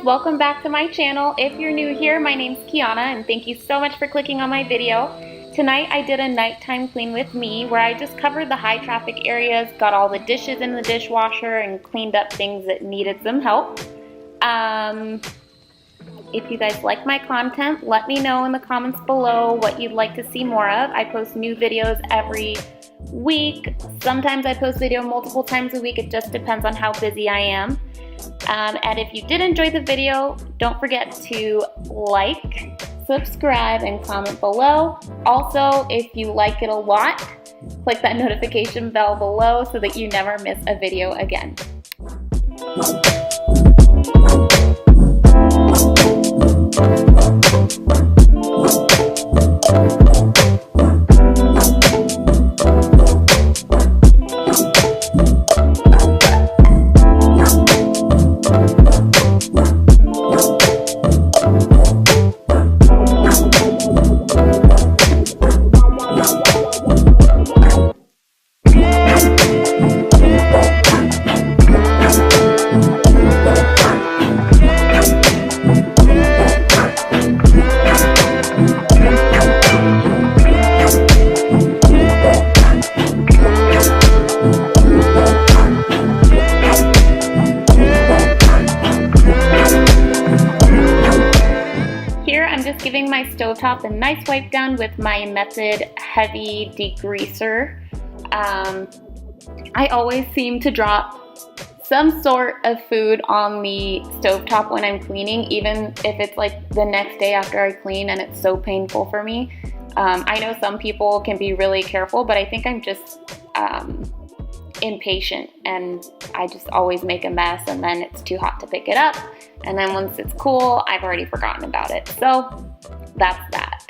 welcome back to my channel. If you're new here, my name's Kiana and thank you so much for clicking on my video. Tonight I did a nighttime clean with me where I just covered the high traffic areas, got all the dishes in the dishwasher and cleaned up things that needed some help. If you guys like my content, let me know in the comments below what you'd like to see more of. I post new videos every week. Sometimes I post video multiple times a week. It just depends on how busy I am. And if you did enjoy the video, don't forget to like, subscribe, and comment below. Also, if you like it a lot, click that notification bell below so that you never miss a video again. Giving my stovetop a nice wipe down with my Method heavy degreaser. I always seem to drop some sort of food on the stovetop when I'm cleaning, even if it's like the next day after I clean and it's so painful for me. I know some people can be really careful, but I think I'm just impatient and I just always make a mess and then it's too hot to pick it up. And then once it's cool, I've already forgotten about it. So that's that.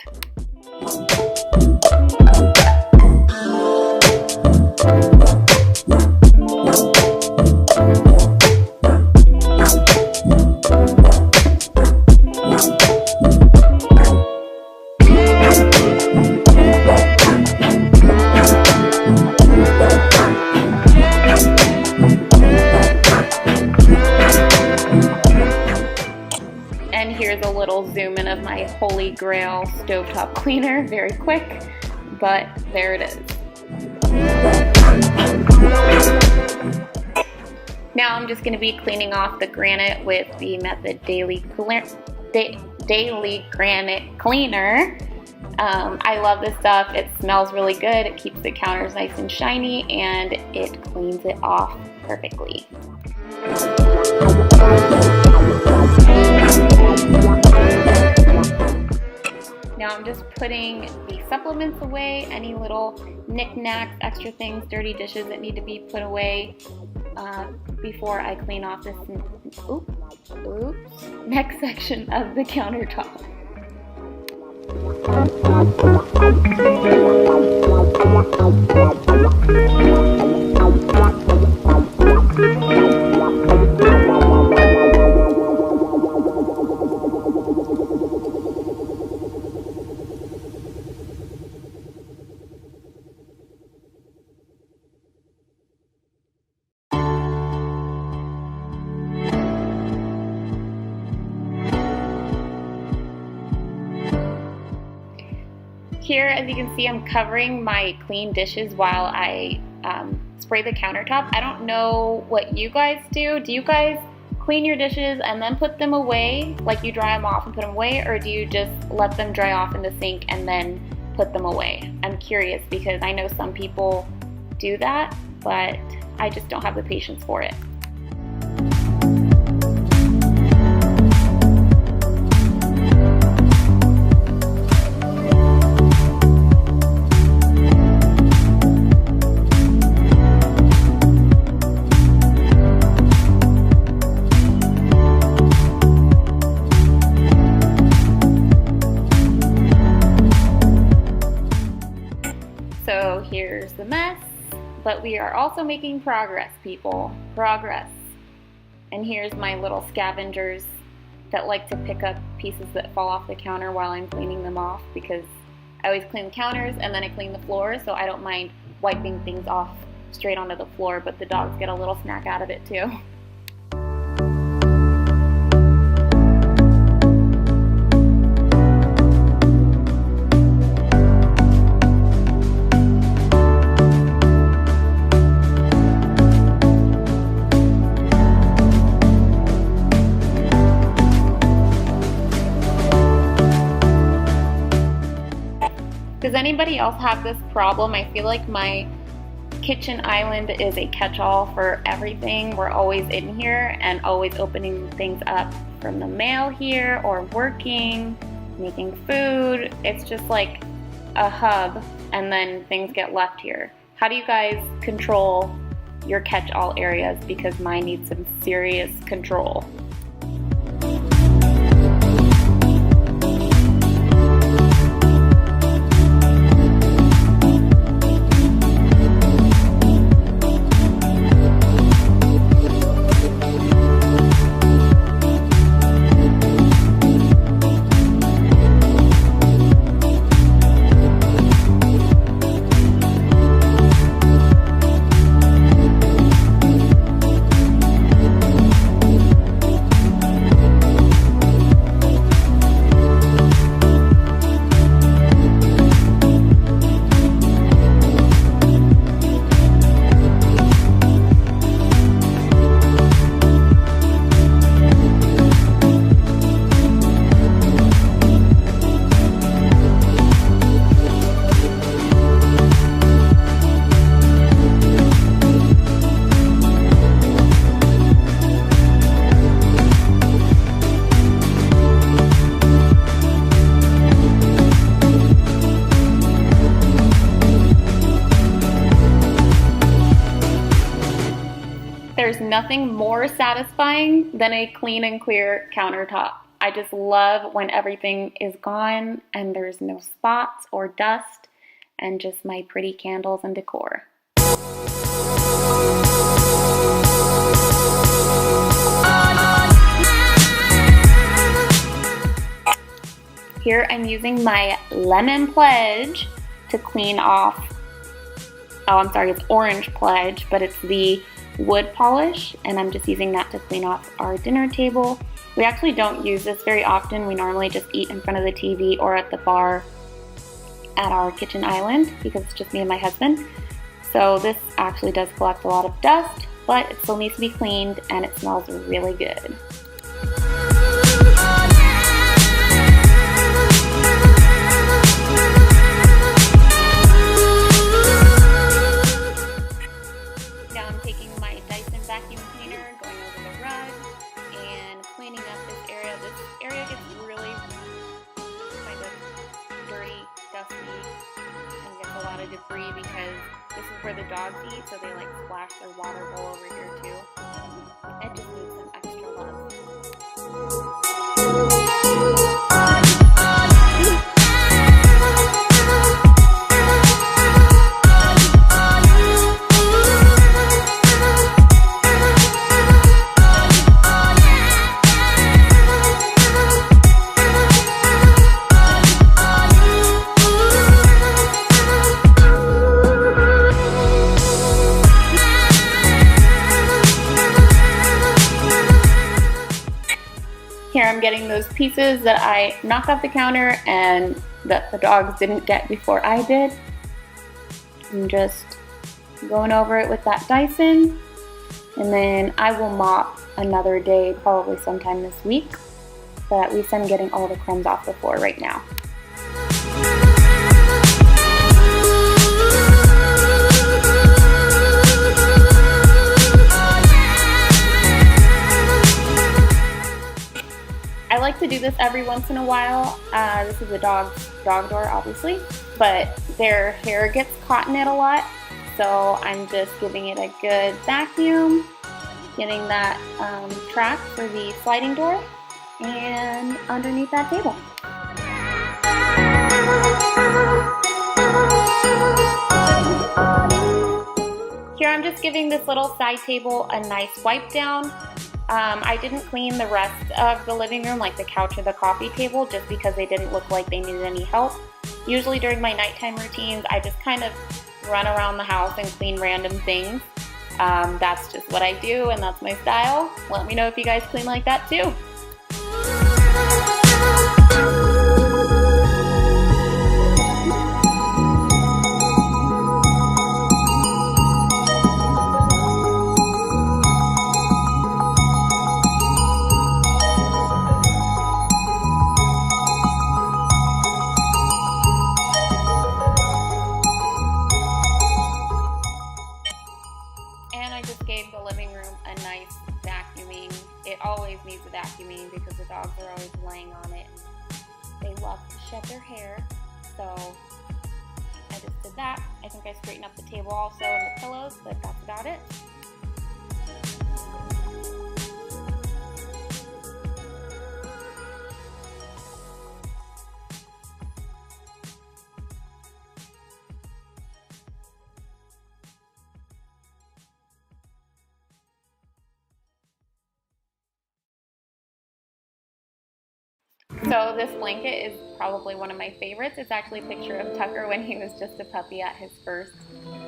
Here's a little zoom in of my holy grail stovetop cleaner, very quick, but there it is. Now I'm just going to be cleaning off the granite with the Method Daily Granite Cleaner. I love this stuff. It smells really good. It keeps the counters nice and shiny and it cleans it off perfectly. Now I'm just putting the supplements away, any little knickknacks, extra things, dirty dishes that need to be put away before I clean off this next section of the countertop. Here, as you can see, I'm covering my clean dishes while I spray the countertop. I don't know what you guys do. Do you guys clean your dishes and then put them away, like you dry them off and put them away, or do you just let them dry off in the sink and then put them away? I'm curious because I know some people do that, but I just don't have the patience for it. So here's the mess, but we are also making progress, people. Progress. And here's my little scavengers that like to pick up pieces that fall off the counter while I'm cleaning them off, because I always clean the counters and then I clean the floors, so I don't mind wiping things off straight onto the floor, but the dogs get a little snack out of it too. Does anybody else have this problem? I feel like my kitchen island is a catch-all for everything. We're always in here and always opening things up from the mail here, or working, making food. It's just like a hub, and then things get left here. How do you guys control your catch-all areas? Because mine needs some serious control. There's nothing more satisfying than a clean and clear countertop. I just love when everything is gone and there's no spots or dust and just my pretty candles and decor. Here I'm using my lemon pledge to clean off, oh I'm sorry, it's orange pledge, but it's the wood polish, and I'm just using that to clean off our dinner table. We actually don't use this very often. We normally just eat in front of the TV or at the bar at our kitchen island because it's just me and my husband. So this actually does collect a lot of dust, but it still needs to be cleaned and it smells really good. Debris because this is where the dogs eat, so they like splash their water bowl over here too. It just needs some extra love. Here I'm getting those pieces that I knocked off the counter and that the dogs didn't get before I did. I'm just going over it with that Dyson, and then I will mop another day, probably sometime this week, but at least I'm getting all the crumbs off the floor right now. I like to do this every once in a while. This is a dog's dog door, obviously, but their hair gets caught in it a lot. So I'm just giving it a good vacuum, getting that track for the sliding door and underneath that table. Here I'm just giving this little side table a nice wipe down. I didn't clean the rest of the living room, like the couch or the coffee table, just because they didn't look like they needed any help. Usually during my nighttime routines, I just kind of run around the house and clean random things. That's just what I do, and that's my style. Let me know if you guys clean like that too. it always needs a vacuuming because the dogs are always laying on it. And they love to shed their hair. So I just did that. I think I straightened up the table also and the pillows, but that's about it. So this blanket is probably one of my favorites. It's actually a picture of Tucker when he was just a puppy at his first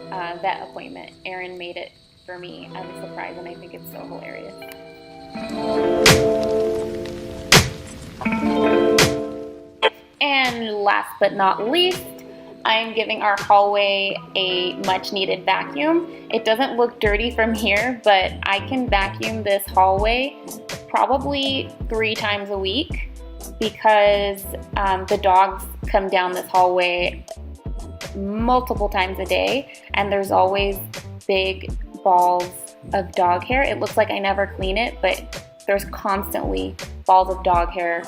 vet appointment. Erin made it for me as a surprise, and I think it's so hilarious. And last but not least, I'm giving our hallway a much needed vacuum. It doesn't look dirty from here, but I can vacuum this hallway probably 3 times a week because the dogs come down this hallway multiple times a day, and there's always big balls of dog hair. It looks like I never clean it, but there's constantly balls of dog hair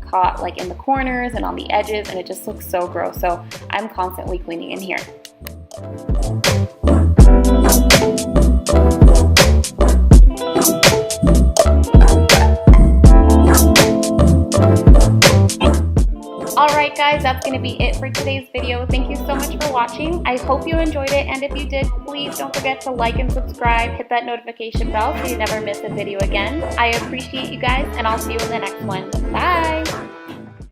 caught like in the corners and on the edges, and it just looks so gross. So I'm constantly cleaning in here. Alright guys, that's going to be it for today's video. Thank you so much for watching. I hope you enjoyed it, and if you did, please don't forget to like and subscribe, hit that notification bell so you never miss a video again. I appreciate you guys, and I'll see you in the next one. Bye!